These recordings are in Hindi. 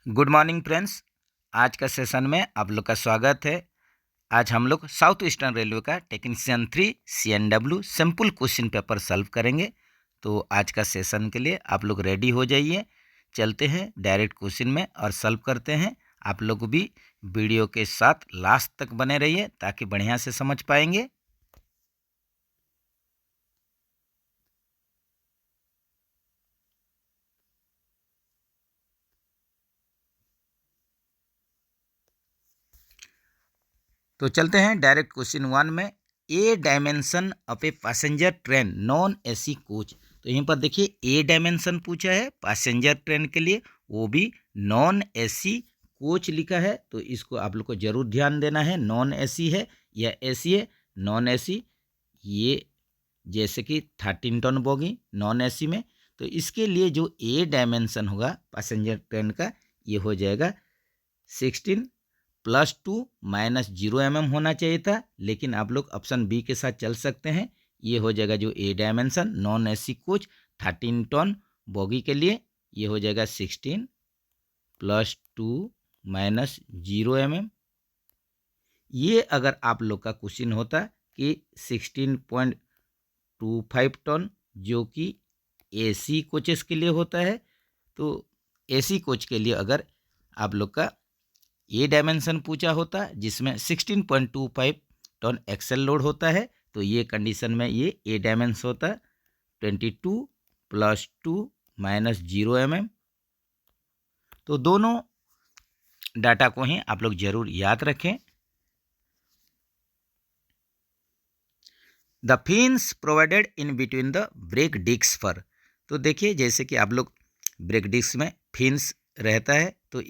Good morning friends. आज का सेशन में आप लोग का स्वागत है। आज हम लोग साउथ ईस्टर्न रेलवे का technician 3 CNW simple question paper solve करेंगे। तो आज का सेशन के लिए आप लोग रेडी हो जाइए। चलते हैं डायरेक्ट क्वेश्चन में और सॉल्व करते हैं। आप लोग भी वीडियो के साथ लास्ट तक बने रहिए ताकि बढ़िया से समझ पाएंगे। तो चलते हैं डायरेक्ट क्वेश्चन 1 में। A dimension of a passenger train non AC coach. तो यहीं पर देखिए ए डायमेंशन पूछा है पैसेंजर ट्रेन के लिए, वो भी नॉन AC कोच लिखा है। तो इसको आप लोग को जरूर ध्यान देना है, नॉन AC है या AC है। नॉन AC ये जैसे कि 13 टन बोगी नॉन AC में। तो इसके लिए जो ए डायमेंशन होगा पैसेंजर ट्रेन का, ये हो जाएगा 16 +2 -0 mm होना चाहिए था, लेकिन आप लोग ऑप्शन बी के साथ चल सकते हैं। ये हो जाएगा जो A dimension non AC coach 13 ton bogie के लिए, ये हो जाएगा 16 +2 -0 mm। ये अगर आप लोग का क्वेश्चन होता कि 16.25 टन जो कि AC कोचेस के लिए होता है, तो AC कोच के लिए अगर आप लोग का ये डायमेंशन पूछा होता जिसमें 16.25 टन एक्सेल लोड होता है, तो ये कंडीशन में ये ए डायमेंशन होता 22 +2 -0 mm। तो दोनों डाटा को ही आप लोग जरूर याद रखें। The fins provided in between the brake disc for. तो देखिए जैसे कि आप लोग ब्रेक डिस्क में फिन्स रहता है, तो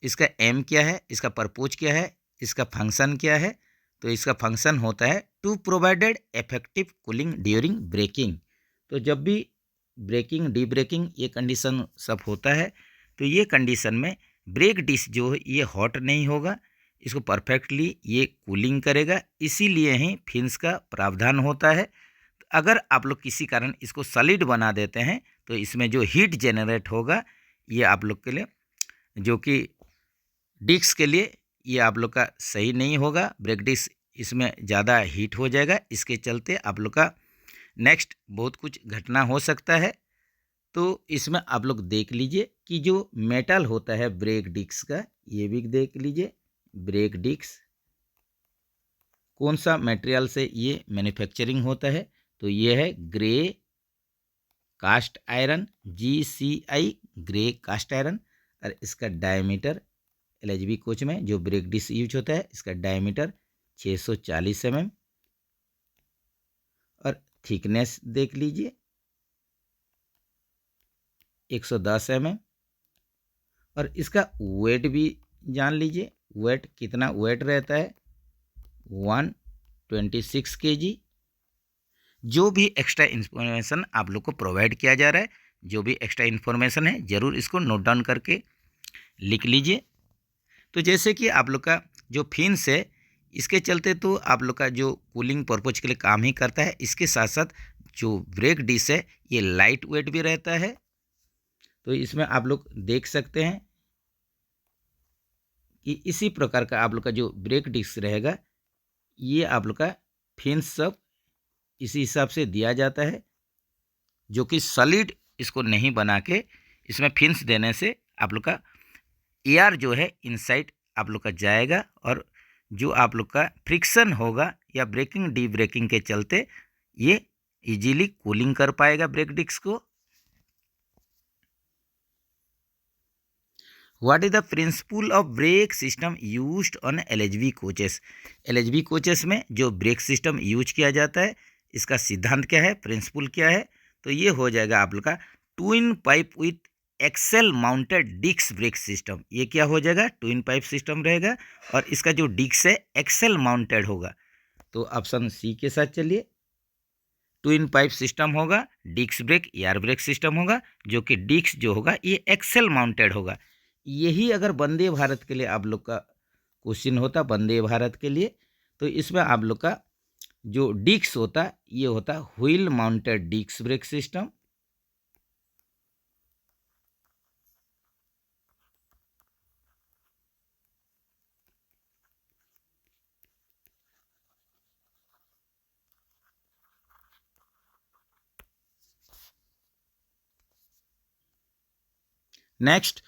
इसका एम क्या है, इसका परपोज क्या है, इसका फंक्शन क्या है। तो इसका फंक्शन होता है to provided effective cooling during braking. तो जब भी ब्रेकिंग डी ब्रेकिंग ये कंडीशन सब होता है, तो ये कंडीशन में ब्रेक डिस्क जो है ये हॉट नहीं होगा, इसको परफेक्टली ये कूलिंग करेगा। इसीलिए ही फिन्स का प्रावधान होता है। अगर आप लोग किसी कारण इसको सॉलिड बना देते हैं, तो इसमें जो हीट जनरेट होगा ये आप लोग के लिए, जो कि डिस्क के लिए, ये आप लोग का सही नहीं होगा। ब्रेक डिस्क इसमें ज़्यादा हीट हो जाएगा, इसके चलते आप लोग का नेक्स्ट बहुत कुछ घटना हो सकता है। तो इसमें आप लोग देख लीजिए कि जो मेटल होता है ब्रेक डिस्क का, ये भी देख लीजिए ब्रेक डिस्क कौन सा मटेरियल से ये मैन्युफैक्चरिंग होता है। तो ये है grey cast iron, GCI grey cast iron. और इसका डायमीटर LHB कोच में जो ब्रेक डिस्क यूज होता है, इसका डायमीटर 640 mm और थिकनेस देख लीजिए 110 mm। और इसका वेट भी जान लीजिए, वेट कितना वेट रहता है 126 kg। जो भी एक्स्ट्रा इन्फॉर्मेशन आप लोग को प्रोवाइड किया जा रहा है, जो भी एक्स्ट्रा इन्फॉर्मेशन है, ज़रूर इसको नोट डाउन करके लिख लीजिए। तो जैसे कि आप लोग का जो फिन्स है, इसके चलते तो आप लोग का जो कूलिंग पर्पज के लिए काम ही करता है। इसके साथ साथ जो ब्रेक डिस्क है ये लाइट वेट भी रहता है। तो इसमें आप लोग देख सकते हैं कि इसी प्रकार का आप लोग का जो ब्रेक डिस्क रहेगा, ये आप लोग का फिन्स सब इसी हिसाब से दिया जाता है, जो कि सॉलिड इसको नहीं बना के इसमें फिन्स देने से आप लोग का एयर जो है इनसाइड आप लोग का जाएगा, और जो आप लोग का फ्रिक्शन होगा या ब्रेकिंग डी ब्रेकिंग के चलते ये इजीली कूलिंग कर पाएगा ब्रेक डिस्क को। What is the principle of brake system used on LHB coaches. LHB coaches में जो ब्रेक सिस्टम यूज किया जाता है, इसका सिद्धांत क्या है, प्रिंसिपल क्या है। तो ये हो जाएगा आप लोग का twin pipe with axle mounted disc brake system. ये क्या हो जाएगा, ट्विन पाइप सिस्टम रहेगा और इसका जो डिस्क है एक्सेल माउंटेड होगा। तो ऑप्शन सी के साथ चलिए, ट्विन पाइप सिस्टम होगा, disc brake air brake system होगा, जो कि डिस्क जो होगा ये एक्सेल माउंटेड होगा। यही अगर वंदे भारत के लिए आप लोग का क्वेश्चन होता, वंदे भारत के लिए, तो इसमें आप लोग का जो डिस्क होता ये होता wheel mounted disc brake system. Next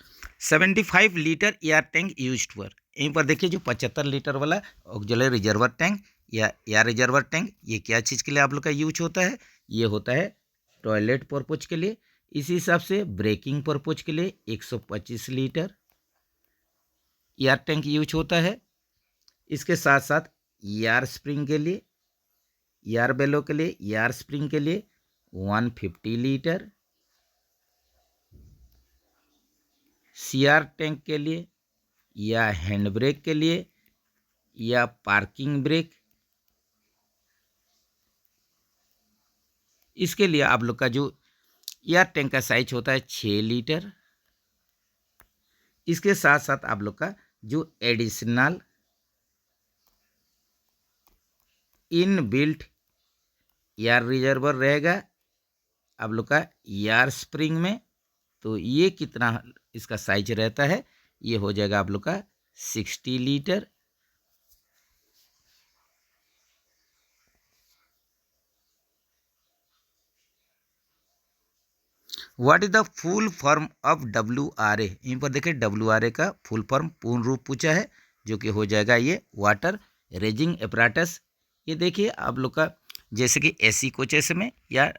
75 litre air tank used for, यहीं पर देखिए जो 75 लीटर वाला ऑक्सिलरी रिजर्वर टैंक या एयर रिजर्वर टैंक, ये क्या चीज़ के लिए आप लोग का यूज होता है? ये होता है टॉयलेट पर्पज के लिए। इसी हिसाब से ब्रेकिंग पर्पज के लिए 125 लीटर एयर टैंक यूज होता है। इसके साथ साथ एयर स्प्रिंग के लिए, एयर बेलो के लिए, एयर स्प्रिंग के लिए 150 लीटर, सीआर टैंक के लिए या हैंड ब्रेक के लिए या पार्किंग ब्रेक, इसके लिए आप लोग का जो एयर टैंक का साइज होता है 6 लीटर। इसके साथ साथ आप लोग का जो additional in built air reservoir रहेगा आप लोग का एयर स्प्रिंग में, तो ये कितना इसका साइज रहता है? ये हो जाएगा आप लोग का 60 litre. What is the full form of WRA? यहीं पर देखिए WRA का फुल फॉर्म पूर्ण रूप पूछा है, जो कि हो जाएगा ये वाटर रेजिंग एपराटस। ये देखिए आप लोग का जैसे कि AC कोचेस में या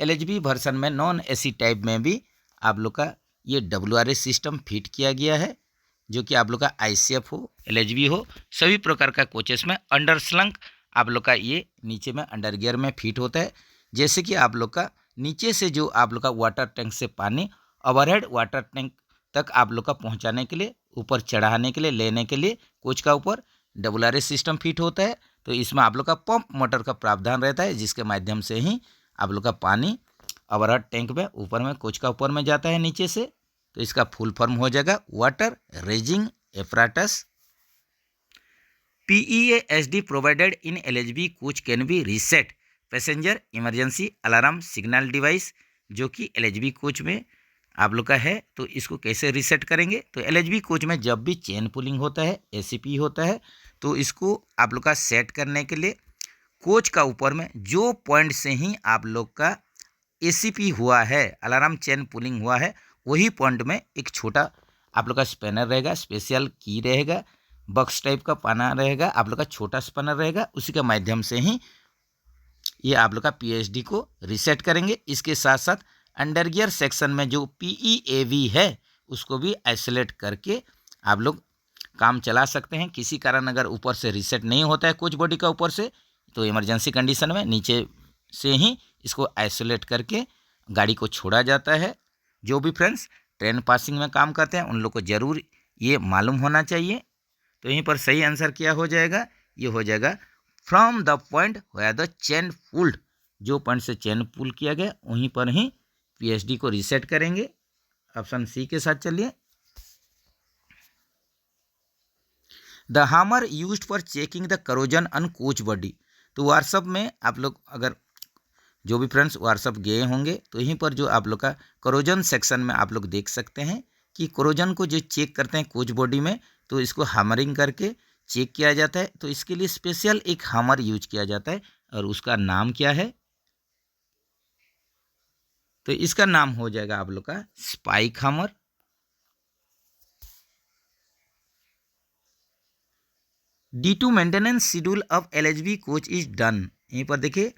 LHB वर्सन में, नॉन AC टाइप में भी आप लोग का ये WRA सिस्टम फिट किया गया है, जो कि आप लोग का ICF हो, LHB हो, सभी प्रकार का कोचेस में अंडर स्लंक आप लोग का ये नीचे में अंडर गियर में फिट होता है। जैसे कि आप लोग का नीचे से जो आप लोग का वाटर टैंक से पानी ओवरहेड वाटर टैंक तक आप लोग का पहुंचाने के लिए, ऊपर चढ़ाने के लिए, लेने के लिए कोच का ऊपर WRA सिस्टम फिट होता है। तो इसमें आप लोग का पंप मोटर का प्रावधान रहता है, जिसके माध्यम से ही आप लोग का पानी ओवरहेड टैंक में ऊपर में कोच का ऊपर में जाता है नीचे से। तो इसका फुल फॉर्म हो जाएगा water raising apparatus. PEASD provided in LHB coach can be reset passenger emergency alarm signal device, जो कि LHB कोच में आप लोग का है। तो इसको कैसे रीसेट करेंगे? तो LHB कोच में जब भी चेन पुलिंग होता है, ACP होता है, तो इसको आप लोग का सेट करने के लिए कोच का ऊपर में जो पॉइंट से ही आप लोग का ACP हुआ है, अलार्म चेन पुलिंग हुआ है, वही पॉइंट में एक छोटा आप लोग का स्पैनर रहेगा, स्पेशल की रहेगा, बक्स टाइप का पाना रहेगा, आप लोग का छोटा स्पैनर रहेगा, उसी के माध्यम से ही ये आप लोग का PSD को रीसेट करेंगे। इसके साथ साथ अंडर गियर सेक्शन में जो PEAV है उसको भी आइसोलेट करके आप लोग काम चला सकते हैं। किसी कारण अगर ऊपर से रीसेट नहीं होता है कोच बॉडी का ऊपर से, तो इमरजेंसी कंडीशन में नीचे से ही इसको आइसोलेट करके गाड़ी को छोड़ा जाता है। जो भी फ्रेंड्स ट्रेन पासिंग में काम करते हैं उन लोग को ज़रूर ये मालूम होना चाहिए। तो यहीं पर सही आंसर क्या हो जाएगा? ये हो जाएगा from the point where the chain pulled, जो पॉइंट से चेन पुल किया गया वहीं पर ही PSD को रीसेट करेंगे। ऑप्शन सी के साथ चलिए। The hammer used for checking the corrosion on coach body. तो व्हाट्सअप में आप लोग अगर जो भी फ्रेंड्स व्हाट्सअप गए होंगे तो यहीं पर जो आप लोग का करोजन सेक्शन में आप लोग देख सकते हैं कि करोजन को जो चेक करते हैं कोच बॉडी में, तो इसको हैमरिंग करके चेक किया जाता है। तो इसके लिए स्पेशल एक हैमर यूज किया जाता है और उसका नाम क्या है? तो इसका नाम हो जाएगा आप लोग का spike hammer. D2 maintenance schedule of LHB coach is done. यहीं पर देखिए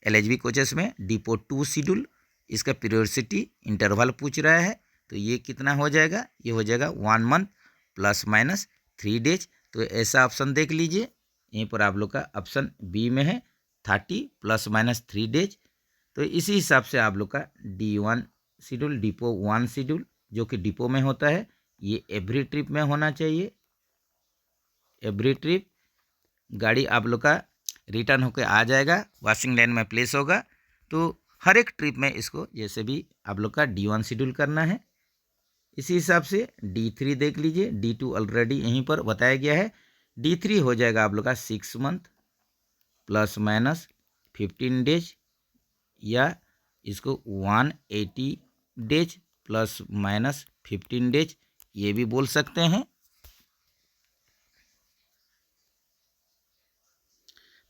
LHB कोचेस में डिपो 2 शेड्यूल, इसका पीरियोडिसिटी इंटरवल पूछ रहा है। तो ये कितना हो जाएगा? ये हो जाएगा 1 मंथ प्लस माइनस 3 डेज। तो ऐसा ऑप्शन देख लीजिए, यहीं पर आप लोग का ऑप्शन बी में है 30 प्लस माइनस 3 डेज। तो इसी हिसाब से आप लोग का D1 शेड्यूल, डिपो 1 शेड्यूल जो कि डिपो में होता है, ये एवरी ट्रिप में होना चाहिए। एवरी ट्रिप गाड़ी आप लोग का रिटर्न होकर आ जाएगा, वॉशिंग लाइन में प्लेस होगा। तो हर एक ट्रिप में इसको जैसे भी आप लोग का D1 शेड्यूल करना है। इसी हिसाब से D3 देख लीजिए, D2 ऑलरेडी यहीं पर बताया गया है। D3 हो जाएगा आप लोग का 6 मंथ प्लस माइनस 15 डेज, या इसको 180 डेज प्लस माइनस 15 डेज ये भी बोल सकते हैं।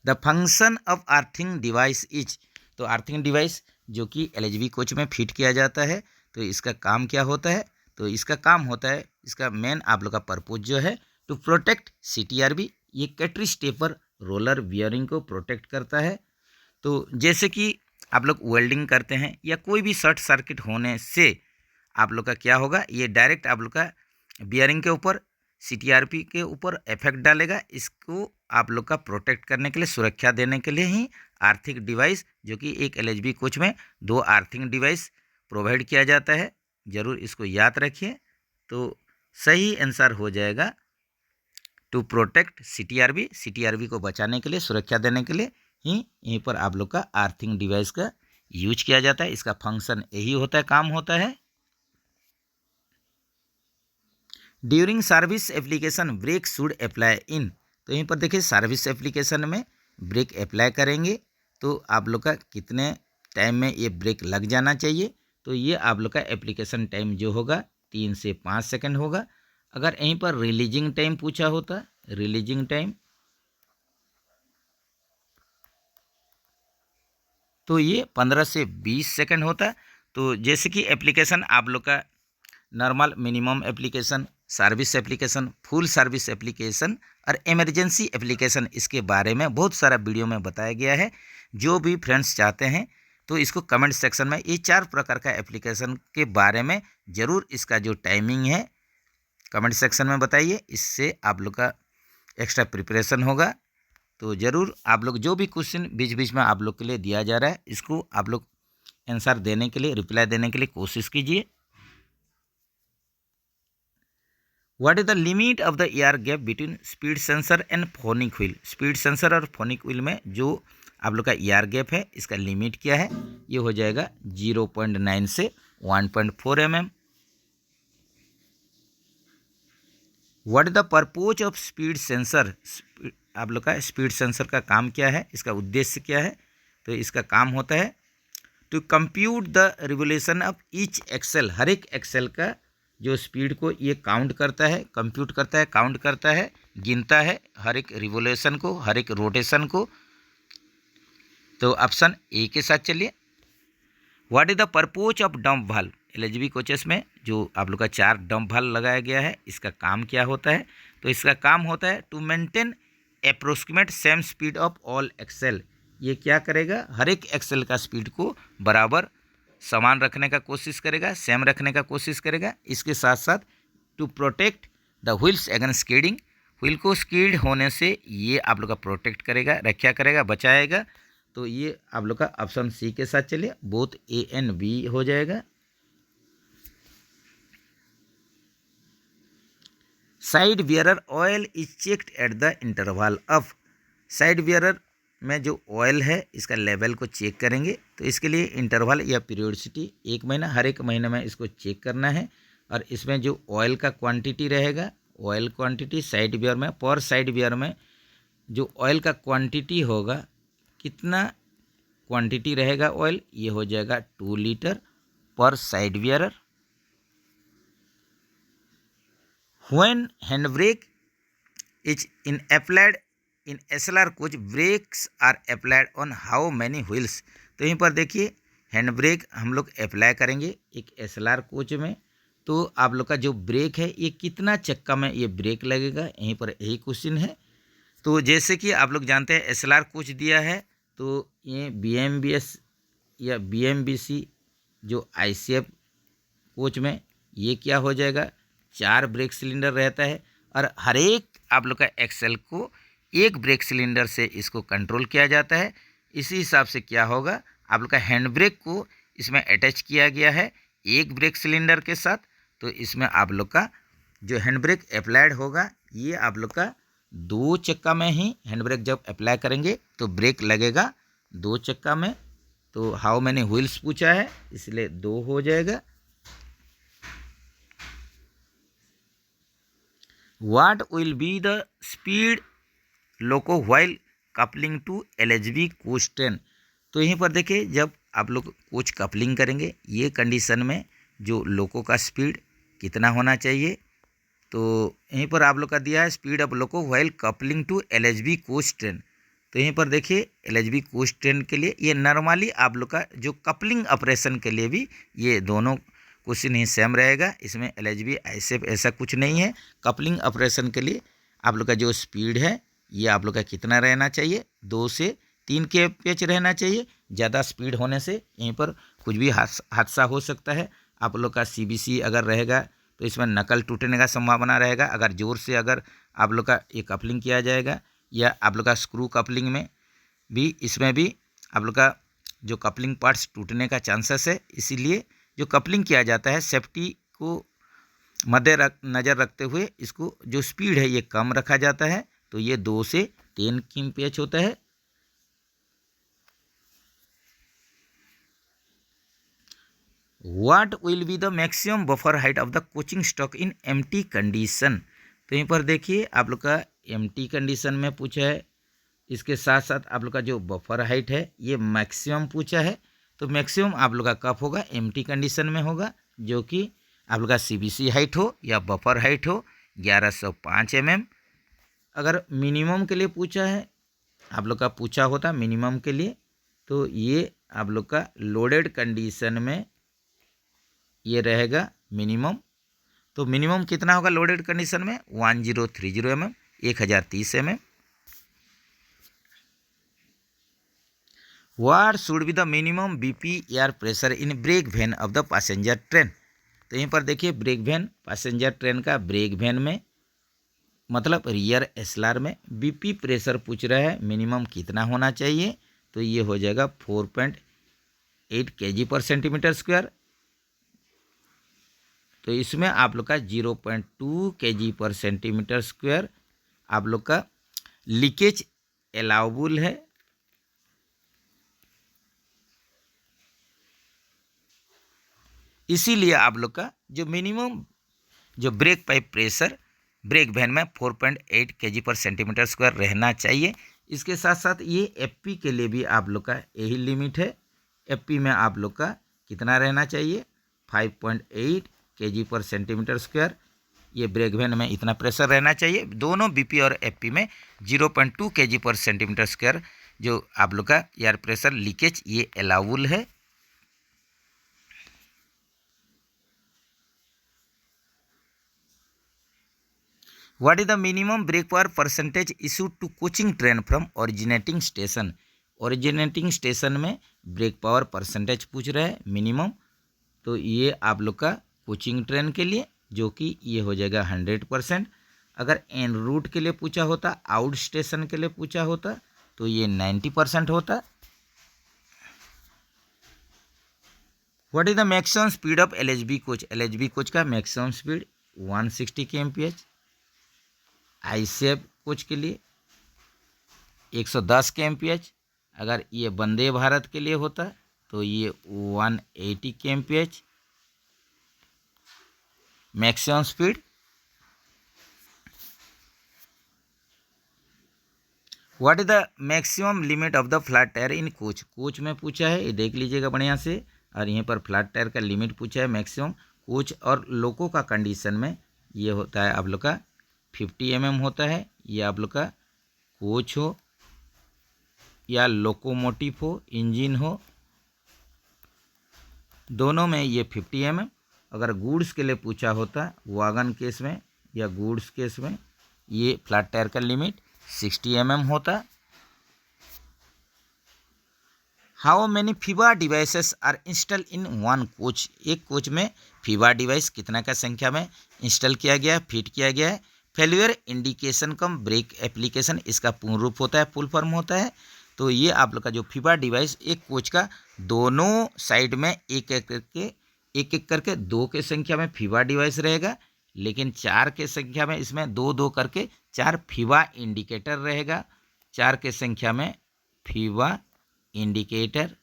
The function of earthing device is. तो अर्थिंग डिवाइस जो कि LHB कोच में फिट किया जाता है, तो इसका काम क्या होता है? तो इसका काम होता है, इसका मेन आप लोग का पर्पज जो है टू प्रोटेक्ट CTRV, ये कैटरी स्टेपर रोलर बियरिंग को प्रोटेक्ट करता है। तो जैसे कि आप लोग वेल्डिंग करते हैं या कोई भी शॉर्ट सर्किट होने से आप लोग का क्या होगा, ये डायरेक्ट आप लोग का बियरिंग के ऊपर CTRV के ऊपर इफेक्ट डालेगा। इसको आप लोग का प्रोटेक्ट करने के लिए, सुरक्षा देने के लिए ही आर्थिंग डिवाइस, जो कि एक LHB कोच में 2 आर्थिंग डिवाइस प्रोवाइड किया जाता है। ज़रूर इसको याद रखिए, तो सही आंसर हो जाएगा टू प्रोटेक्ट CTRV को बचाने के लिए, सुरक्षा देने के लिए ही यहीं पर आप लोग का आर्थिंग डिवाइस का यूज किया जाता है। इसका फंक्शन यही होता है, काम होता है। During service application brake should apply in, तो यहीं पर देखिए सर्विस एप्लीकेशन में ब्रेक अप्लाई करेंगे तो आप लोग का कितने टाइम में ये ब्रेक लग जाना चाहिए। तो ये आप लोग का एप्लीकेशन टाइम जो होगा 3 से 5 सेकंड होगा। अगर यहीं पर रिलीजिंग टाइम पूछा होता, रिलीजिंग टाइम, तो ये 15 से 20 सेकंड होता। तो जैसे कि एप्लीकेशन आप लोग का normal, minimum application, service application, full service application और इमरजेंसी एप्लीकेशन, इसके बारे में बहुत सारा वीडियो में बताया गया है। जो भी फ्रेंड्स चाहते हैं तो इसको कमेंट सेक्शन में ये 4 प्रकार का एप्लीकेशन के बारे में ज़रूर इसका जो टाइमिंग है कमेंट सेक्शन में बताइए। इससे आप लोग का एक्स्ट्रा प्रिपरेशन होगा। तो ज़रूर आप लोग जो भी क्वेश्चन बीच बीच में आप लोग के लिए दिया जा रहा है, इसको आप लोग आंसर देने के लिए, रिप्लाई देने के लिए कोशिश कीजिए। What is the limit of the air gap between speed sensor and phonic wheel, speed sensor और फोनिक व्हील में जो आप लोग का एयर गैप है, इसका लिमिट क्या है, ये हो जाएगा 0.9 से 1.4 mm। What is the purpose of speed sensor, आप लोग का स्पीड सेंसर का काम क्या है, इसका उद्देश्य क्या है। तो इसका काम होता है to compute the revolution of each axle, हर एक एक्सेल का जो स्पीड को ये काउंट करता है, कंप्यूट करता है, काउंट करता है, गिनता है हर एक रिवोल्यूशन को, हर एक रोटेशन को। तो ऑप्शन ए के साथ चलिए। What is the purpose of dump valve, LHB coaches में जो आप लोग का 4 डंप वाल्व लगाया गया है, इसका काम क्या होता है। तो इसका काम होता है to maintain approximate same speed of all axle, ये क्या करेगा, हर एक एक्सेल का स्पीड को बराबर समान रखने का कोशिश करेगा, सेम रखने का कोशिश करेगा। इसके साथ साथ to protect the wheels against skidding, wheel को स्कीड होने से ये आप लोग का प्रोटेक्ट करेगा, रक्षा करेगा, बचाएगा। तो ये आप लोग का ऑप्शन सी के साथ चलिए, बोथ A and B हो जाएगा। Side bearer oil is checked at the interval of, side bearer में जो ऑयल है इसका लेवल को चेक करेंगे। तो इसके लिए इंटरवल या पीरियोडिसिटी 1 महीना, हर एक महीने में इसको चेक करना है। और इसमें जो ऑयल का क्वांटिटी रहेगा, ऑयल क्वांटिटी साइड बियर में, पर साइड बियर में जो ऑयल का क्वांटिटी होगा, कितना क्वांटिटी रहेगा ऑयल, ये हो जाएगा 2 लीटर पर side bearer. When hand brake is in applied in SLR coach, brakes are applied on how many wheels. तो यहीं पर देखिए हैंड ब्रेक हम लोग अप्लाई करेंगे एक SLR कोच में, तो आप लोग का जो ब्रेक है ये कितना चक्का में ये ब्रेक लगेगा, यहीं पर यही क्वेश्चन है। तो जैसे कि आप लोग जानते हैं SLR कोच दिया है, तो ये BMBS या BMBC जो ICF कोच में ये क्या हो जाएगा, 4 ब्रेक सिलेंडर रहता है और हर एक आप लोग का एक्सेल को एक ब्रेक सिलेंडर से इसको कंट्रोल किया जाता है। इसी हिसाब से क्या होगा, आप लोग का हैंड ब्रेक को इसमें अटैच किया गया है एक ब्रेक सिलेंडर के साथ। तो इसमें आप लोग का जो हैंड ब्रेक अप्लाइड होगा, ये आप लोग का 2 चक्का में ही हैंड ब्रेक जब अप्लाई करेंगे तो ब्रेक लगेगा 2 चक्का में। तो हाउ मैनी व्हील्स पूछा है, इसलिए 2 हो जाएगा। What will be the speed loco while coupling to LHB coach train. तो यहीं पर देखिए जब आप लोग कोच कपलिंग करेंगे, ये कंडीशन में जो लोको का स्पीड कितना होना चाहिए, तो यहीं पर आप लोग का दिया है speed of loco while coupling to LHB coach train. तो यहीं पर देखिए LHB कोच ट्रेन के लिए ये नॉर्मली आप लोग का जो कपलिंग ऑपरेशन के लिए भी ये दोनों क्वेश्चन ही सेम रहेगा। इसमें LHB ISEF ऐसा कुछ नहीं है। कपलिंग ऑपरेशन के लिए आप लोग का जो स्पीड है ये आप लोग का कितना रहना चाहिए, 2 से 3 kph रहना चाहिए। ज़्यादा स्पीड होने से यहीं पर कुछ भी हादसा हो सकता है। आप लोग का CBC अगर रहेगा तो इसमें नकल टूटने का संभावना रहेगा। अगर ज़ोर से अगर आप लोग का ये कपलिंग किया जाएगा, या आप लोग का स्क्रू कपलिंग में भी, इसमें भी आप लोग का जो कपलिंग पार्ट्स टूटने का चांसेस है। इसीलिए जो कपलिंग किया जाता है सेफ्टी को नज़र रखते हुए इसको जो स्पीड है ये कम रखा जाता है। तो ये 2 से 10 kph होता है। What will be the maximum buffer height of the coaching stock in empty condition. तो यहीं पर देखिए आप लोग का एम्प्टी कंडीशन में पूछा है, इसके साथ साथ आप लोग का जो बफर हाइट है ये मैक्सिमम पूछा है। तो मैक्सिमम आप लोग का कब होगा, एम्प्टी कंडीशन में होगा, जो कि आप लोग का CBC हाइट हो या बफर हाइट हो 1105 mm। अगर मिनिमम के लिए पूछा है, आप लोग का पूछा होता मिनिमम के लिए, तो ये आप लोग का लोडेड कंडीशन में ये रहेगा मिनिमम। तो मिनिमम कितना होगा लोडेड कंडीशन में, 1030 mm, 1030 mm। What should be the minimum BP air pressure in brake van of the passenger train. तो यहीं पर देखिए ब्रेक वैन, पैसेंजर ट्रेन का ब्रेक वैन में मतलब रियर SLR में BP प्रेशर पूछ रहा है, मिनिमम कितना होना चाहिए। तो ये हो जाएगा 4.8 kg/cm²। तो इसमें आप लोग का 0.2 kg/cm² आप लोग का लीकेज अलाउबल है। इसीलिए आप लोग का जो मिनिमम जो brake pipe pressure brake van में 4.8 kg/cm² रहना चाहिए। इसके साथ साथ ये FP के लिए भी आप लोग का यही लिमिट है। FP में आप लोग का कितना रहना चाहिए, 5.8 kg/cm²। ये ब्रेक वैन में इतना प्रेशर रहना चाहिए। दोनों BP और FP में 0.2 kg/cm² जो आप लोग का एयर प्रेशर लीकेज ये अलाउबल है। What is the minimum brake power percentage issued to coaching train from originating station. Originating station में ब्रेक पावर परसेंटेज पूछ रहा है मिनिमम। तो ये आप लोग का कोचिंग ट्रेन के लिए जो कि ये हो जाएगा 100%। अगर एन रूट के लिए पूछा होता, आउट स्टेशन के लिए पूछा होता, तो ये 90% होता। What is the maximum speed of LHB coach. LHB coach का maximum speed 160 kmph। ISEF coach के लिए 110 kmph। अगर ये वंदे भारत के लिए होता तो ये 180 kmph maximum speed. What is the maximum limit of the flat tyre in coach. Coach में पूछा है, ये देख लीजिएगा बढ़िया से। और यहाँ पर फ्लैट टायर का लिमिट पूछा है मैक्सिमम। कोच और लोको का कंडीशन में ये होता है आप लोग का 50 mm होता है। ये आप लोग का कोच हो या लोकोमोटिव हो, इंजन हो, दोनों में ये 50 mm। अगर गुड्स के लिए पूछा होता वागन केस में या गुड्स केस में ये फ्लैट टायर का लिमिट 60 mm होता। How many FIBA devices are install in one coach. एक कोच में फीबा डिवाइस कितना का संख्या में इंस्टॉल किया गया है, फिट किया गया है। फेल्यूर इंडिकेशन कम ब्रेक एप्लीकेशन इसका पूर्ण रूप होता है, फुल फॉर्म होता है। तो ये आप लोग का जो फीबा डिवाइस एक कोच का दोनों साइड में एक एक करके 2 के संख्या में फीबा डिवाइस रहेगा, लेकिन 4 के संख्या में इसमें 2 करके 4 फीबा इंडिकेटर रहेगा। 4 के संख्या में फीबा indicator.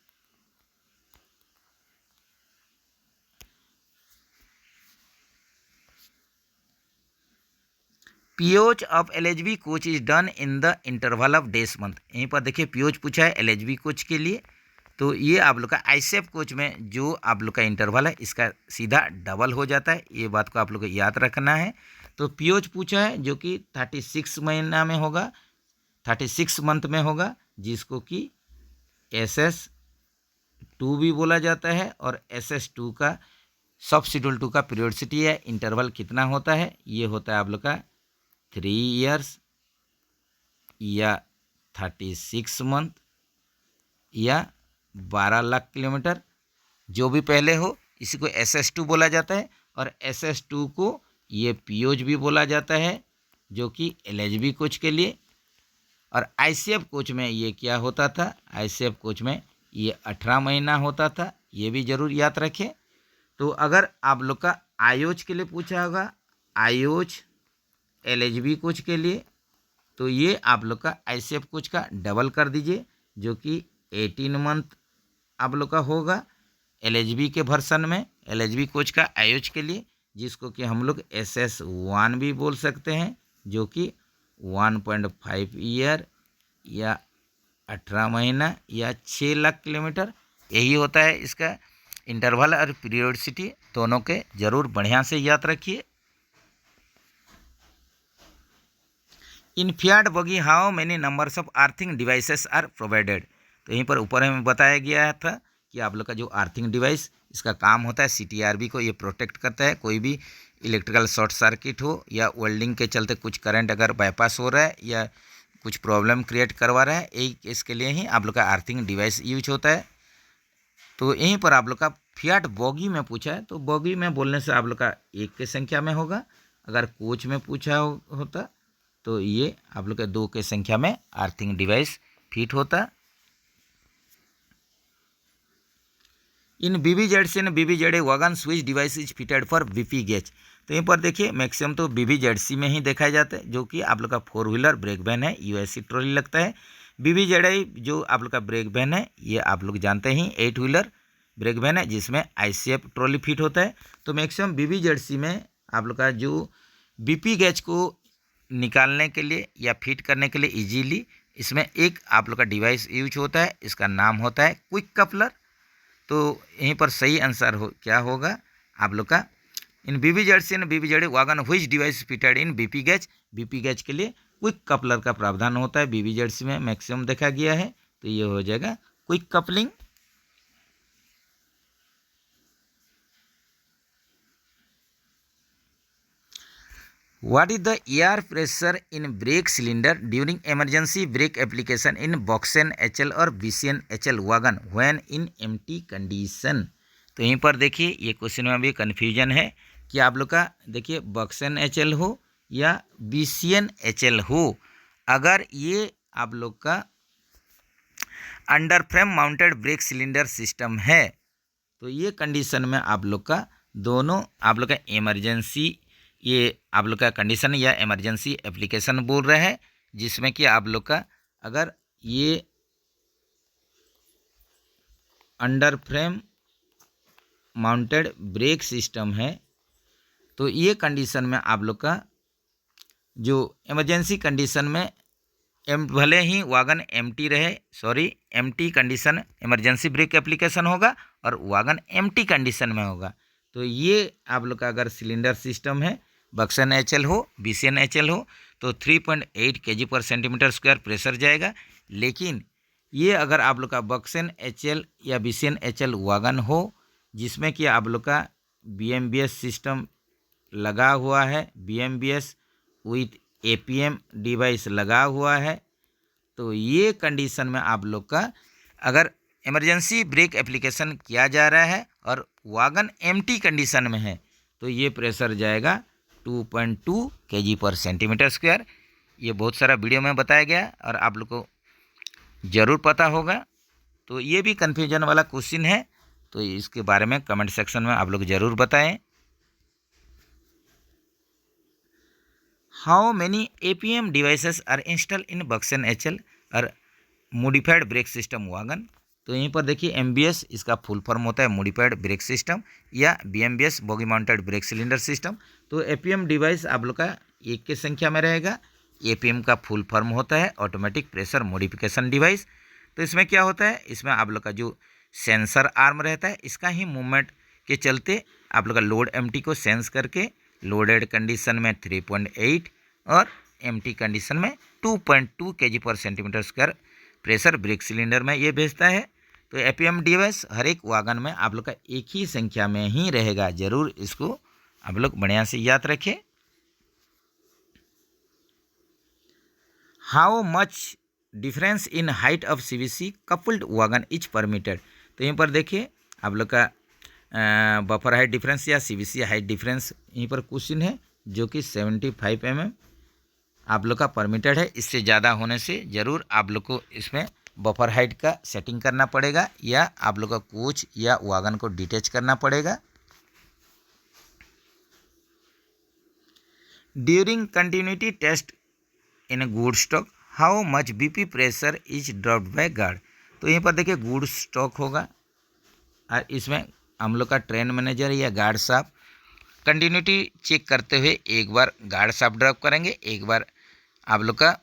POH of LHB coach is done in the interval of days month. यहीं पर देखिए पीओच पूछा है LHB कोच के लिए। तो ये आप लोग का ISEF कोच में जो आप लोग का इंटरवल है इसका सीधा डबल हो जाता है। ये बात को आप लोग को याद रखना है। तो पीओच पूछा है जो कि 36 महीना में होगा, 36 मंथ में होगा, जिसको कि SS2 भी बोला जाता है। और SS2 का सब शेड्यूल 2 का पीरियोडिसिटी है, इंटरवल कितना होता है, ये होता है आप लोग का 3 ईयर्स या 36 मंथ या 12 लाख किलोमीटर, जो भी पहले हो इसी को SS2 बोला जाता है। और SS2 को ये POज भी बोला जाता है, जो कि LHB कोच के लिए। और ICF कोच में ये क्या होता था, ICF कोच में ये 18 महीना होता था, ये भी जरूर याद रखें। तो अगर आप लोग का आयोज के लिए पूछा होगा, आयोज LHB कोच के लिए, तो ये आप लोग का ICF कोच का डबल कर दीजिए, जो कि 18 मंथ आप लोग का होगा LHB के वर्सन में, LHB कोच का आयोज के लिए, जिसको कि हम लोग SS1 भी बोल सकते हैं, जो कि 1.5 ईयर या 18 महीना या 6 लाख किलोमीटर, यही होता है इसका इंटरवल और पीरियोडिसिटी दोनों के जरूर बढ़िया से याद रखिए। In Fiat bogie how many numbers of earthing devices are provided. तो यहीं पर ऊपर हमें बताया गया था कि आप लोग का जो अर्थिंग डिवाइस, इसका काम होता है CTRB को ये प्रोटेक्ट करता है। कोई भी इलेक्ट्रिकल शॉर्ट सर्किट हो या वेल्डिंग के चलते कुछ करंट अगर बाईपास हो रहा है या कुछ प्रॉब्लम क्रिएट करवा रहा है, यही इसके लिए ही आप लोग का अर्थिंग डिवाइस यूज होता है। तो यहीं पर आप लोग का फियाट बॉगी में पूछा है, तो बॉगी में बोलने से आप लोग का 1 के संख्या में होगा। अगर कोच में पूछा होता तो ये आप लोग का 2 के संख्या में अर्थिंग डिवाइस फिट होता। इन BBZC and BBZA wagon switch device is fitted for BP gauge. तो यहीं पर देखिए मैक्सिमम तो BBZC में ही देखा जाता है, जो कि आप लोग का 4 व्हीलर ब्रेक वैन है, USC ट्रॉली लगता है। BBZA जो आप लोग का ब्रेक वैन है, ये आप लोग जानते ही 8 व्हीलर ब्रेक वैन है, जिसमें ICF ट्रॉली फिट होता है। तो मैक्सिमम BBZC में आप लोग का जो BP गेज को निकालने के लिए या फिट करने के लिए इजीली, इसमें एक आप लोग का डिवाइस यूज होता है, इसका नाम होता है क्विक कपलर। तो यहीं पर सही आंसर क्या होगा आप लोग का, इन BBZC and BBZA wagon which device fitted in BP gauge के लिए क्विक कपलर का प्रावधान होता है, BBZC में मैक्सिमम देखा गया है। तो ये हो जाएगा quick coupling. What is the air pressure in brake cylinder during emergency brake application in Boxen HL और BCN HL wagon when in empty condition। तो यहीं पर देखिए ये क्वेश्चन में भी कन्फ्यूजन है कि आप लोग का देखिए Boxen HL हो या BCN HL हो, अगर ये आप लोग का under frame mounted brake cylinder system है, तो ये कंडीशन में आप लोग का दोनों आप लोग का इमरजेंसी, ये आप लोग का कंडीशन या इमरजेंसी एप्लीकेशन बोल रहे हैं, जिसमें कि आप लोग का अगर ये under frame mounted brake system है, तो ये कंडीशन में आप लोग का जो इमरजेंसी कंडीशन में भले ही वैगन एम्प्टी रहे, empty condition emergency brake application होगा और वैगन एम्प्टी कंडीशन में होगा। तो ये आप लोग का अगर सिलेंडर सिस्टम है, बक्सन HL हो BCN HL हो, तो 3.8 kg/cm² प्रेशर जाएगा। लेकिन ये अगर आप लोग का बक्सन HL या BCN HL वैगन हो, जिसमें कि आप लोग का BMBS सिस्टम लगा हुआ है, BMBS विथ APM डिवाइस लगा हुआ है, तो ये कंडीशन में आप लोग का अगर इमरजेंसी ब्रेक एप्लीकेशन किया जा रहा है और वैगन एम्प्टी कंडीशन में है, तो ये प्रेशर जाएगा 2.2 kg/cm²। ये बहुत सारा वीडियो में बताया गया और आप लोग को ज़रूर पता होगा। तो ये भी कन्फ्यूजन वाला क्वेश्चन है, तो इसके बारे में कमेंट सेक्शन में आप लोग ज़रूर बताएं। How many APM devices are install in BOXN HL और मॉडिफाइड ब्रेक सिस्टम वैगन। तो यहीं पर देखिए MBS इसका फुल फॉर्म होता है मॉडिफाइड ब्रेक सिस्टम या BMBS boggy mounted brake cylinder system. तो APM डिवाइस आप लोग का 1 के संख्या में रहेगा। APM का फुल फॉर्म होता है ऑटोमेटिक प्रेशर मॉडिफिकेशन डिवाइस। तो इसमें क्या होता है, इसमें आप लोग का जो सेंसर आर्म रहता है, इसका ही मूवमेंट के चलते आप लोग का लोड एम्प्टी को सेंस करके लोडेड कंडीशन में 3.8 और एम्प्टी कंडीशन में 2.2 kg/cm² प्रेशर ब्रेक सिलेंडर में ये भेजता है। तो एपीएम डिवाइस हर एक वागन में आप लोग का एक ही संख्या में ही रहेगा, जरूर इसको आप लोग बढ़िया से याद रखें। How much difference in height of CVC coupled wagon is permitted. तो यहीं पर देखिए आप लोग का बफर हाइट डिफरेंस या सीवीसी हाइट डिफरेंस यहीं पर क्वेश्चन है, जो कि 75 mm आप लोग का परमिटेड है। इससे ज़्यादा होने से ज़रूर आप लोग को इसमें बफर हाइट का सेटिंग करना पड़ेगा, या आप लोग का कोच या वागन को डिटैच करना पड़ेगा। During continuity test in good stock how much BP pressure is dropped by guard. तो यहीं पर देखिए गुड स्टॉक होगा, और इसमें हम लोग का ट्रेन मैनेजर या गार्ड साहब कंटिन्यूटी चेक करते हुए एक बार गार्ड साहब ड्रॉप करेंगे, एक बार आप लोग का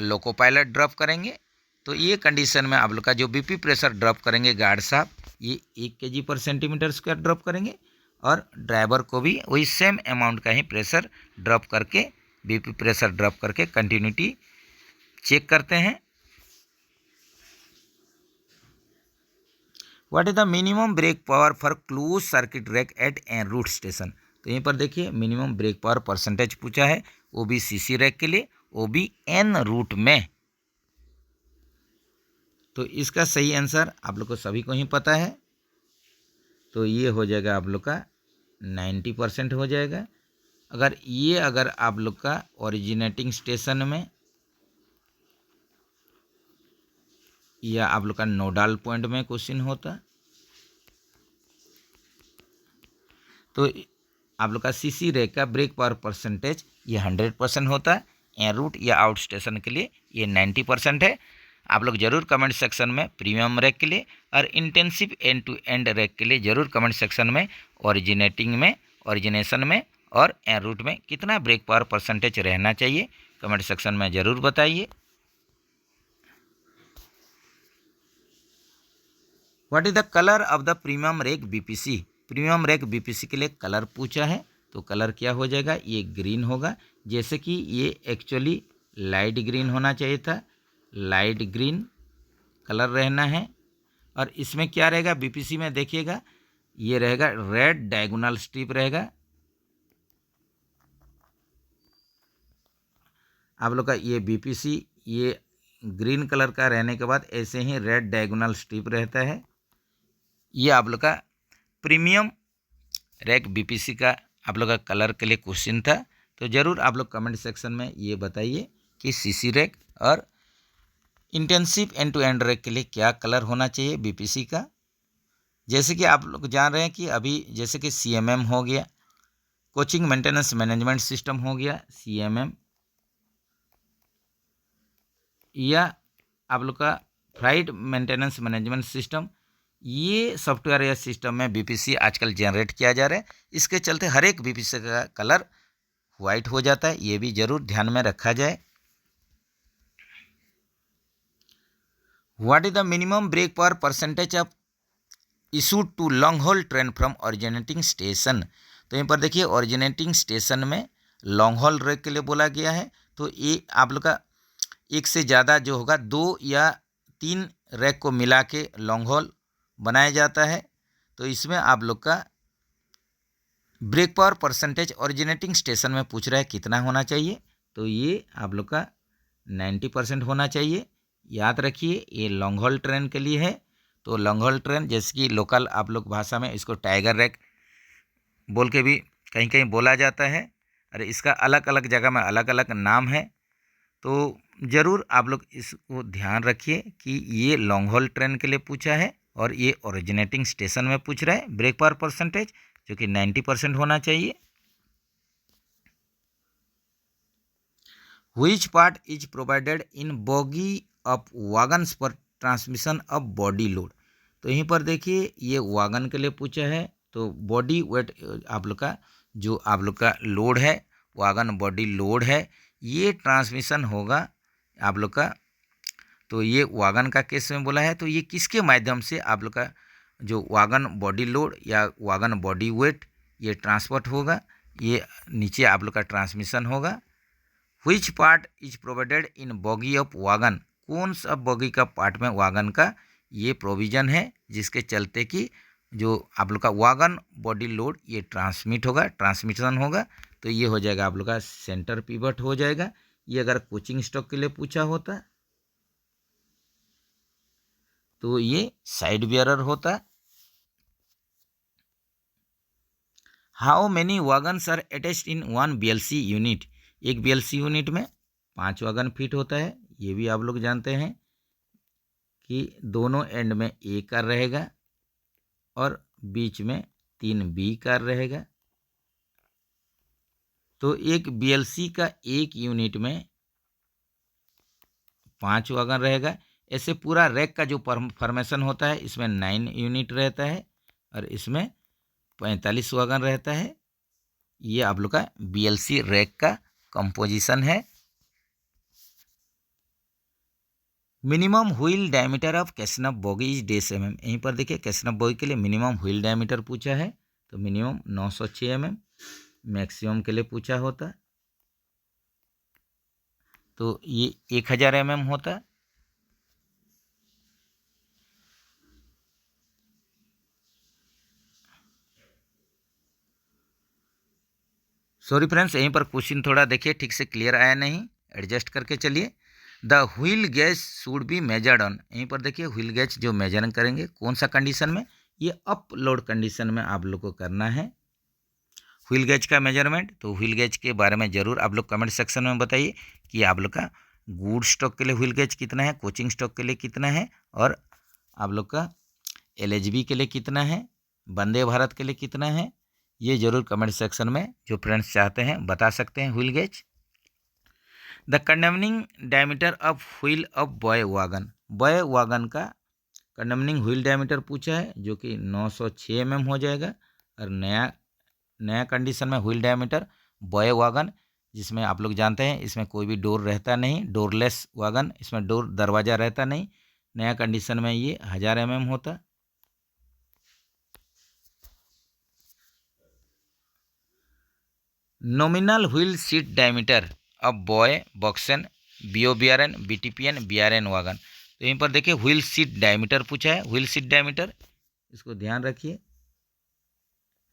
लोको पायलट ड्रॉप करेंगे। तो ये कंडीशन में आप लोग का जो बीपी प्रेशर ड्रॉप करेंगे गार्ड साहब, ये 1 kg/cm² ड्रॉप करेंगे, और ड्राइवर को भी वही सेम अमाउंट का ही प्रेशर ड्रॉप करके, बीपी प्रेशर ड्रॉप करके कंटिन्यूटी चेक करते हैं। What is the minimum brake power for close circuit rake at en route station. तो यहीं पर देखिए मिनिमम ब्रेक पावर परसेंटेज पूछा है, वो भी सीसी रैक के लिए, वो भी एन रूट में। तो इसका सही आंसर आप लोग को सभी को ही पता है, तो ये हो जाएगा आप लोग का 90% हो जाएगा। अगर आप लोग का ओरिजिनेटिंग स्टेशन में या आप लोग का नोडल पॉइंट में क्वेश्चन होता, तो आप लोग का सीसी रैक का ब्रेक पावर परसेंटेज ये 100% होता है। एन रूट या आउट स्टेशन के लिए ये 90% है। आप लोग जरूर कमेंट सेक्शन में प्रीमियम रैक के लिए और intensive end to end rake के लिए जरूर कमेंट सेक्शन में ओरिजिनेटिंग में, ओरिजिनेशन में और एन रूट में कितना ब्रेक पावर परसेंटेज रहना चाहिए, कमेंट सेक्शन में ज़रूर बताइए। What is the colour of the premium rack BPC. Premium rack BPC के लिए कलर पूछा है, तो कलर क्या हो जाएगा, ये ग्रीन होगा। जैसे कि ये एक्चुअली लाइट ग्रीन होना चाहिए था, लाइट ग्रीन कलर रहना है। और इसमें क्या रहेगा बीपीसी में, देखिएगा ये रहेगा रेड डायगोनल स्ट्रिप रहेगा। आप लोग का ये बीपीसी ये ग्रीन कलर का रहने के बाद ऐसे ही रेड डायगोनल स्ट्रिप रहता है। ये आप लोग का प्रीमियम रैक बीपीसी का आप लोग का कलर के लिए क्वेश्चन था। तो ज़रूर आप लोग कमेंट सेक्शन में ये बताइए कि सीसी रैक और intensive end to end rake के लिए क्या कलर होना चाहिए बीपीसी का। जैसे कि आप लोग जान रहे हैं कि अभी जैसे कि सीएमएम हो गया, कोचिंग मेंटेनेंस मैनेजमेंट सिस्टम हो गया सीएमएम, या आप लोग का फ्लाइट मेंटेनेंस मैनेजमेंट सिस्टम, ये सॉफ्टवेयर या सिस्टम में बीपीसी आजकल जनरेट किया जा रहा है। इसके चलते हर एक बीपीसी का कलर वाइट हो जाता है, ये भी जरूर ध्यान में रखा जाए। What is the minimum brake power percentage of issued to long haul train from originating station. तो यहाँ पर देखिए ओरिजिनेटिंग स्टेशन में लॉन्ग हॉल रैक के लिए बोला गया है। तो ये आप लोग का एक से ज़्यादा जो होगा 2 या 3 रैक को मिला के लॉन्ग हॉल बनाया जाता है। तो इसमें आप लोग का brake power percentage originating station में पूछ रहा है कितना होना चाहिए, तो ये आप लोग का 90% होना चाहिए। याद रखिए ये लॉन्ग हॉल ट्रेन के लिए है। तो लॉन्ग हॉल ट्रेन जैसे कि लोकल आप लोग भाषा में इसको टाइगर रैक बोल के भी कहीं कहीं बोला जाता है, और इसका अलग अलग जगह में अलग अलग नाम है। तो ज़रूर आप लोग इसको ध्यान रखिए कि ये लॉन्ग हॉल ट्रेन के लिए पूछा है और ये ओरिजिनेटिंग स्टेशन में पूछ रहा है ब्रेक पावर परसेंटेज, जो कि 90% होना चाहिए। Which part is provided in bogie of wagons for transmission of body load. तो यहीं पर देखिए ये वागन के लिए पूछा है। तो बॉडी वेट आप लोग का जो आप लोग का लोड है, वागन बॉडी लोड है, ये ट्रांसमिशन होगा आप लोग का। तो ये वागन का केस में बोला है, तो ये किसके माध्यम से आप लोग का जो वागन बॉडी लोड या वागन बॉडी वेट ये ट्रांसपोर्ट होगा, ये नीचे आप लोग का ट्रांसमिशन होगा। Which part is provided in bogie of wagon, कौन सा बॉगी का पार्ट में वागन का ये प्रोविज़न है जिसके चलते कि जो आप लोग का वागन बॉडी लोड ये ट्रांसमिशन होगा। तो ये हो जाएगा आप लोग का सेंटर पिवट हो जाएगा। ये अगर कोचिंग स्टॉक के लिए पूछा होता तो ये साइड बियरर होता। How many wagons are attached in one BLC unit? एक BLC यूनिट में 5 वैगन फिट होता है। ये भी आप लोग जानते हैं कि दोनों एंड में A कार रहेगा और बीच में 3 B कार रहेगा। तो एक BLC का एक यूनिट में 5 वैगन रहेगा। ऐसे पूरा रैक का जो फॉर्मेशन होता है इसमें 9 यूनिट रहता है और इसमें 45 वैगन रहता है। ये आप लोग का BLC रैक का कंपोजिशन है। Minimum wheel diameter of CASNUB bogie is डेस mm। यहीं पर देखिए कैसनफ बोगी के लिए मिनिमम व्हील डायमीटर पूछा है तो मिनिमम 906 mm, मैक्सिमम के लिए पूछा होता तो ये 1000 mm होता। सॉरी फ्रेंड्स, यहीं पर क्वेश्चन थोड़ा देखिए ठीक से क्लियर आया नहीं, एडजस्ट करके चलिए। The wheel gauge should be measured on, यहीं पर देखिए व्हील गेज जो मेजर करेंगे कौन सा कंडीशन में, ये अप लोड कंडीशन में आप लोग को करना है व्हील गेज का मेजरमेंट। तो व्हील गेज के बारे में ज़रूर आप लोग कमेंट सेक्शन में बताइए कि आप लोग का गुड स्टॉक के लिए व्हील गेज कितना है, कोचिंग स्टॉक के लिए कितना है और आप लोग का LHB के लिए कितना है, वंदे भारत के लिए कितना है, ये जरूर कमेंट सेक्शन में जो फ्रेंड्स चाहते हैं बता सकते हैं wheel gauge. The condemning diameter of wheel of boy wagon का कंडेमनिंग व्हील डायमीटर पूछा है जो कि 906 mm हो जाएगा। और नया कंडीशन में व्हील डायमीटर बॉय वागन, जिसमें आप लोग जानते हैं इसमें कोई भी डोर रहता नहीं, डोरलेस वागन, इसमें डोर दरवाज़ा रहता नहीं। नया कंडीशन में ये 1000 mm होता। नॉमिनल व्हील सीट डायमीटर अब boy BOXN BOBRN BTPN BRN wagon. तो यहीं पर देखिए व्हील सीट डायमीटर पूछा है। व्हील सीट डायमीटर इसको ध्यान रखिए,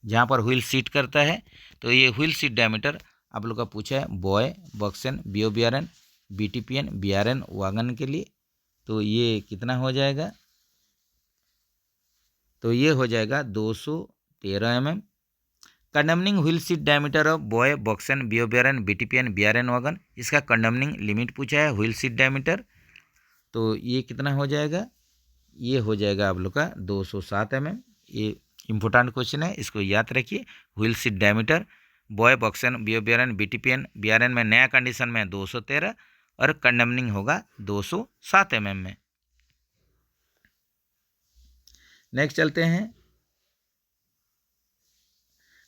जहाँ पर व्हील सीट करता है तो ये व्हील सीट डायमीटर आप लोग का पूछा है boy BOXN BOBRN BTPN BRN wagon के लिए। तो ये कितना हो जाएगा, तो ये हो जाएगा 213 mm। Condemning wheel seat diameter of boy BOXN BOBRN BTPN BRN wagon, इसका कंडेमनिंग लिमिट पूछा है व्हील सीट डायमीटर। तो ये कितना हो जाएगा, ये हो जाएगा आप लोग का 207 mm। ये इम्पोर्टेंट क्वेश्चन है, इसको याद रखिए। Wheel seat diameter boy BOXN BOBRN BTPN BRN में नया कंडीशन में 213 और कंडेमनिंग होगा 207 mm में। नेक्स्ट चलते हैं,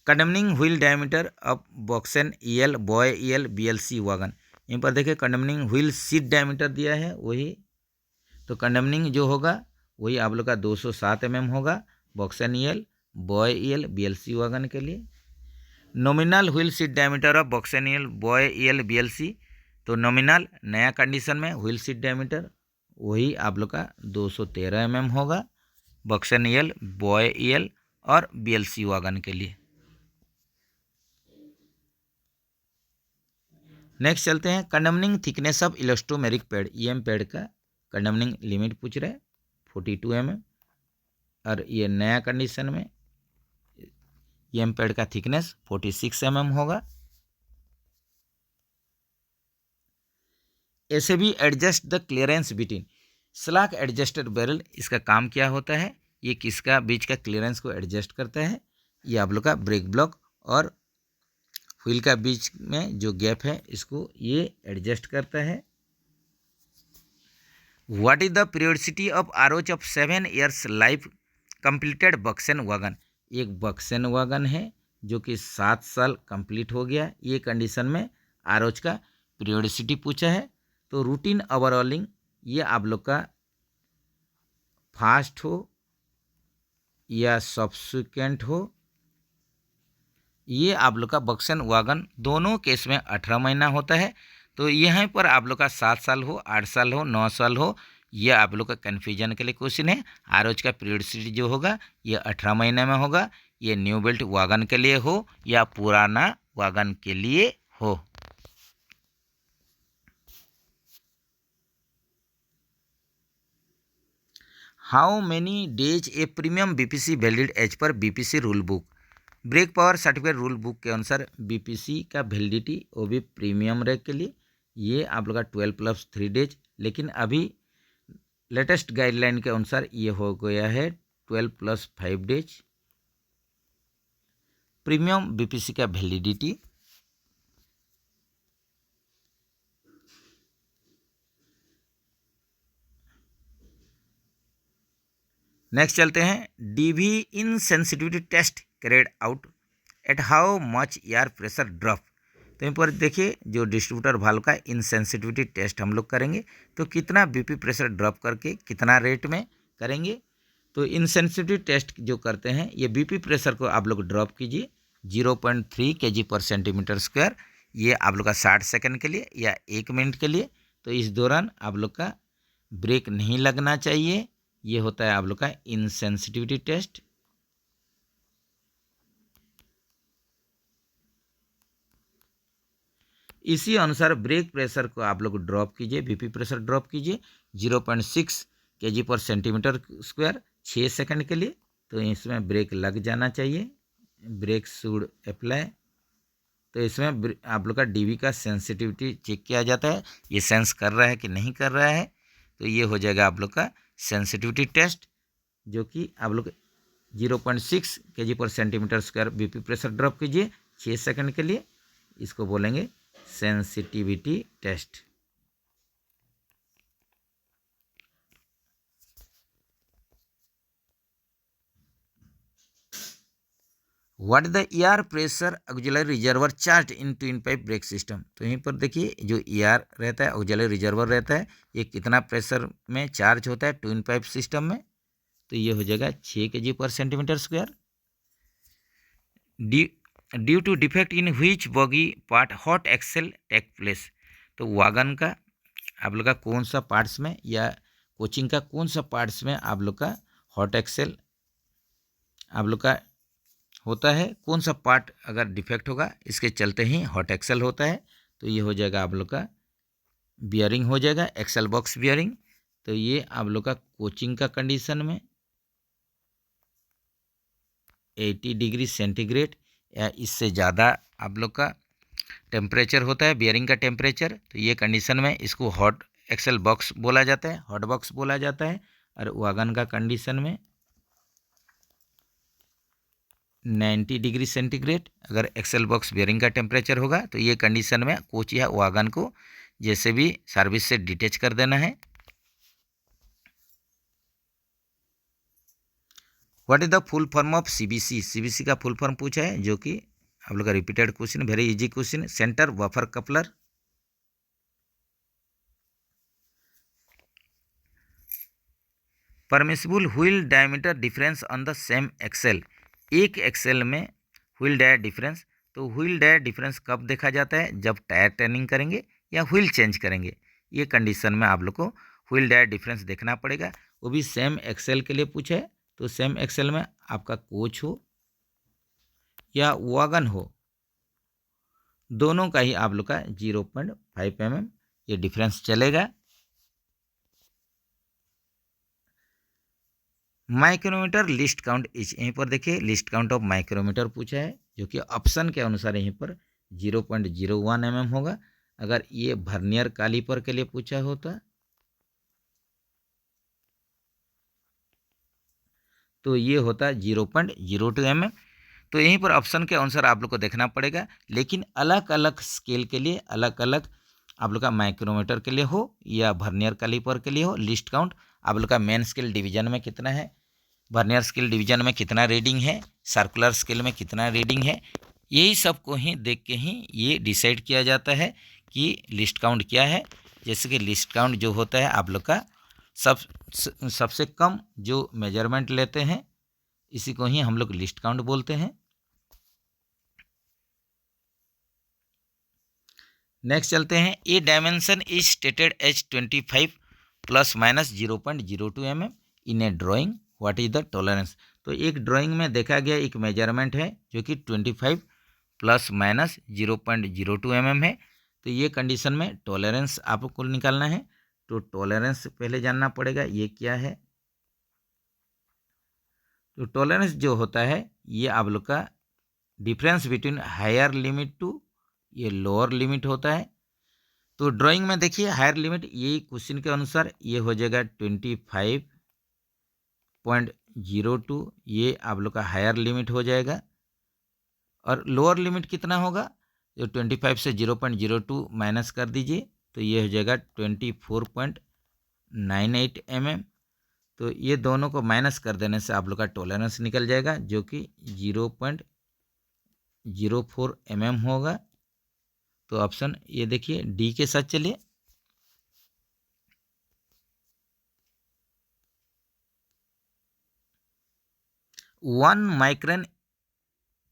condemning wheel diameter of BOXN EL boy EL BLC wagon. यहाँ पर देखिए कंडेमनिंग व्हील सीट डायमीटर दिया है वही, तो कंडेमनिंग जो होगा वही आप लोग का 207 mm होगा BOXN EL boy EL BLC wagon के लिए। Nominal wheel seat diameter of BOXN EL boy EL BLC, तो नॉमिनल नया कंडीशन में व्हील सीट डायमीटर वही आप लोग का 213 mm होगा बॉक्सन EL बॉय EL और BLC वागन के लिए। नेक्स्ट चलते हैं, condemning thickness of elastomeric pad EM pad का कंडेमनिंग लिमिट पूछ रहे हैं 42 mm और ये नया कंडीशन में EM पैड का थिकनेस 46 mm होगा। ऐसे भी adjust the clearance between slog adjusted barrel, इसका काम क्या होता है, ये किसका बीच का क्लियरेंस को एडजस्ट करता है, ये आप लोग का ब्रेक ब्लॉक और व्हील का बीच में जो गैप है इसको ये एडजस्ट करता है। What is the periodicity of ROH of 7 years life completed BOXN wagon, एक बॉक्सन वागन है जो कि 7 साल कंप्लीट हो गया, ये कंडीशन में आरोच का पीरियोडिसिटी पूछा है। तो रूटीन ओवरऑलिंग ये आप लोग का फास्ट हो या सब्सिक्वेंट हो, ये आप लोग का बॉक्सन वागन दोनों केस में 18 महीना होता है। तो यहाँ पर आप लोग का 7 साल हो, 8 साल हो, 9 साल हो, ये आप लोग का कन्फ्यूजन के लिए क्वेश्चन है। आरओज का पीरियोडिसिटी जो होगा ये 18 महीने में होगा। ये न्यू बिल्ट वागन के लिए हो या पुराना वागन के लिए हो। How many days a premium BPC valid as per BPC rule book. Brake power certificate rule book के अनुसार बीपीसी का वैलिडिटी वो भी प्रीमियम रेक के लिए ये आप लोग का 12+3 डेज, लेकिन अभी लेटेस्ट गाइडलाइन के अनुसार ये हो गया है 12+5 डेज प्रीमियम बीपीसी का वैलिडिटी। नेक्स्ट चलते हैं। DV insensitivity test carried out at how much air pressure drop. तो यहाँ पर देखिए जो डिस्ट्रीब्यूटर वाल्व का इनसेंसिटिविटी टेस्ट हम लोग करेंगे तो कितना बीपी प्रेशर ड्रॉप करके कितना रेट में करेंगे। तो इनसेंसिटिविटी टेस्ट जो करते हैं ये बीपी प्रेशर को आप लोग ड्रॉप कीजिए 0.3 kg/cm²। ये आप लोग का 60 सेकंड के लिए या 1 मिनट के लिए। तो इस दौरान आप लोग का ब्रेक नहीं लगना चाहिए। ये होता है आप लोग का इनसेंसिटिविटी टेस्ट। इसी अनुसार ब्रेक प्रेशर को आप लोग ड्रॉप कीजिए, बीपी प्रेशर ड्रॉप कीजिए 0.6 kg/cm², 6 सेकंड के लिए। तो इसमें ब्रेक लग जाना चाहिए, ब्रेक शुड अप्लाई। तो इसमें आप लोग का डीवी का सेंसिटिविटी चेक किया जाता है, ये सेंस कर रहा है कि नहीं कर रहा है। तो ये हो जाएगा आप लोग का सेंसिटिविटी टेस्ट, जो कि आप लोग 0.6 kg/cm² बीपी प्रेशर ड्रॉप कीजिए 6 सेकंड के लिए। इसको बोलेंगे sensitivity test. What the air pressure auxiliary reservoir charge in twin pipe brake system. तो यहीं पर देखिए जो एयर रहता है ऑक्सिलरी रिजर्वर रहता है ये कितना प्रेशर में चार्ज होता है ट्विन पाइप सिस्टम में। तो ये हो जाएगा 6 kg/cm²। Due to defect in which bogie part hot axle take place. तो वागन का आप लोग का कौन सा पार्ट्स में या कोचिंग का कौन सा पार्ट्स में आप लोग का हॉट एक्सेल आप लोग का होता है, कौन सा पार्ट अगर डिफेक्ट होगा इसके चलते ही हॉट एक्सेल होता है। तो ये हो जाएगा आप लोग का बियरिंग हो जाएगा, एक्सेल बॉक्स बियरिंग। तो ये आप लोग का कोचिंग का कंडीशन में 80 डिग्री सेंटीग्रेड या इससे ज़्यादा आप लोग का टेम्परेचर होता है बियरिंग का टेम्परेचर। तो ये कंडीशन में इसको हॉट एक्सेल बॉक्स बोला जाता है, हॉट बॉक्स बोला जाता है। और वागन का कंडीशन में 90 डिग्री सेंटीग्रेड अगर एक्सेल बॉक्स बियरिंग का टेम्परेचर होगा तो ये कंडीशन में कोच या वागन को जैसे भी सर्विस से डिटैच कर देना है। What is the full form of CBC. CBC का फुल फॉर्म पूछा है, जो कि आप लोग का repeated question, very easy question. Centre buffer coupler. Permissible wheel diameter difference on the same axle. एक एक्सेल में व्हील डायर डिफरेंस। तो व्हील डायर डिफरेंस कब देखा जाता है, जब टायर टर्निंग करेंगे या व्हील चेंज करेंगे। ये कंडीशन में आप लोग को व्हील डायर डिफरेंस देखना पड़ेगा, वो भी सेम एक्सेल के लिए पूछा है। तो सेम एक्सेल में आपका कोच हो या वागन हो, दोनों का ही आप लोग का 0.5 mm ये डिफरेंस चलेगा। माइक्रोमीटर लिस्ट काउंट इच, यहीं पर देखिए लिस्ट काउंट ऑफ माइक्रोमीटर पूछा है, जो कि ऑप्शन के अनुसार यहीं पर 0.01 mm होगा। अगर ये वर्नियर कैलिपर के लिए पूछा होता तो ये होता 0.02 mm। तो यहीं पर ऑप्शन के अनुसार आप लोग को देखना पड़ेगा, लेकिन अलग अलग स्केल के लिए अलग अलग आप लोग का माइक्रोमीटर के लिए हो या वर्नियर कैलिपर के लिए हो, लिस्ट काउंट आप लोग का मेन स्केल डिवीजन में कितना है, वर्नियर स्केल डिवीजन में कितना रीडिंग है, सर्कुलर स्केल में कितना रीडिंग है, यही सब को ही देख के ही ये डिसाइड किया जाता है कि लिस्ट काउंट क्या है। जैसे कि लिस्ट काउंट जो होता है आप लोग का सबसे कम जो मेजरमेंट लेते हैं इसी को ही हम लोग लिस्ट काउंट बोलते हैं। नेक्स्ट चलते हैं। A dimension is stated as 25 plus minus 0.02 mm in a drawing what is the tolerance. तो एक ड्राइंग में देखा गया एक मेजरमेंट है जो कि 25 प्लस माइनस 0.02 mm है। तो ये कंडीशन में टॉलरेंस आपको निकालना है। तो टॉलरेंस पहले जानना पड़ेगा ये क्या है। तो टॉलरेंस जो होता है ये आप लोग का difference between higher limit to ये लोअर लिमिट होता है। तो ड्राइंग में देखिए हायर लिमिट यही क्वेश्चन के अनुसार ये हो जाएगा 25.02, ये आप लोग का हायर लिमिट हो जाएगा। और लोअर लिमिट कितना होगा, जो 25 से 0.02 माइनस कर दीजिए तो ये हो जाएगा 24.98 mm। तो ये दोनों को माइनस कर देने से आप लोग का टॉलरेंस निकल जाएगा जो कि 0.04 mm होगा। तो ऑप्शन ये देखिए डी के साथ चलिए। 1 माइक्रोन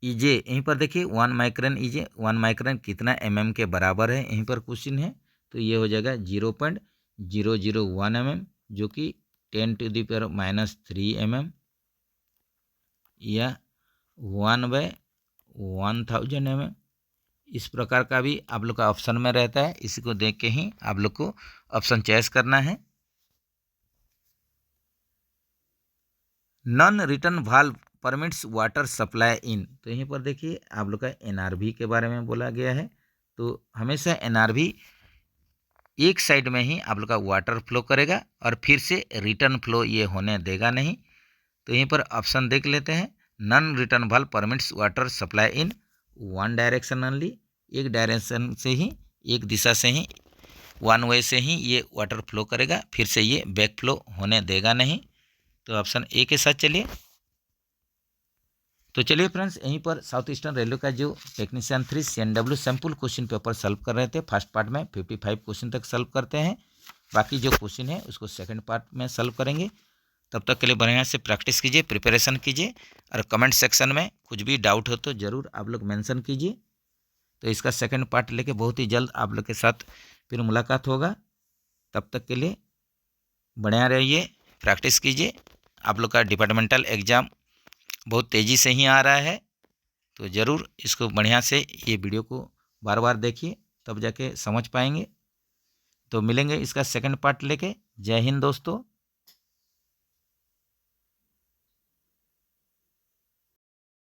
इजे, यहीं पर देखिए 1 माइक्रोन इजे, 1 माइक्रोन कितना mm के बराबर है, यहीं पर क्वेश्चन है। तो ये हो जाएगा 0.001 mm जो कि 10⁻³ mm या 1/1000 mm। इस प्रकार का भी आप लोग का ऑप्शन में रहता है, इसी को देख के ही आप लोग को ऑप्शन चॉइस करना है। Non return valve permits water supply in, तो यहीं पर देखिए आप लोग का एनआरवी के बारे में बोला गया है। तो हमेशा एनआरवी एक साइड में ही आप लोग का वाटर फ्लो करेगा और फिर से रिटर्न फ्लो ये होने देगा नहीं। तो यहीं पर ऑप्शन देख लेते हैं, non return valve permits water supply in one direction only, एक डायरेक्शन से ही, एक दिशा से ही, वन वे से ही ये वाटर फ्लो करेगा, फिर से ये बैक फ्लो होने देगा नहीं। तो ऑप्शन ए के साथ चलिए। तो चलिए फ्रेंड्स, यहीं पर साउथ ईस्टर्न रेलवे का जो technician 3 CNW sample question paper solve कर रहे थे, फर्स्ट पार्ट में 55 क्वेश्चन तक सॉल्व करते हैं, बाकी जो क्वेश्चन है उसको सेकंड पार्ट में सॉल्व करेंगे। तब तक के लिए बढ़िया से प्रैक्टिस कीजिए, प्रिपरेशन कीजिए, और कमेंट सेक्शन में कुछ भी डाउट हो तो ज़रूर आप लोग मेंशन कीजिए। तो इसका सेकंड पार्ट लेके बहुत ही जल्द आप लोग के साथ फिर मुलाकात होगा। तब तक के लिए बढ़िया रहिए, प्रैक्टिस कीजिए। आप लोग का डिपार्टमेंटल एग्ज़ाम बहुत तेज़ी से ही आ रहा है, तो ज़रूर इसको बढ़िया से ये वीडियो को बार बार देखिए, तब जाके समझ पाएंगे। तो मिलेंगे इसका सेकंड पार्ट लेके। जय हिंद दोस्तों।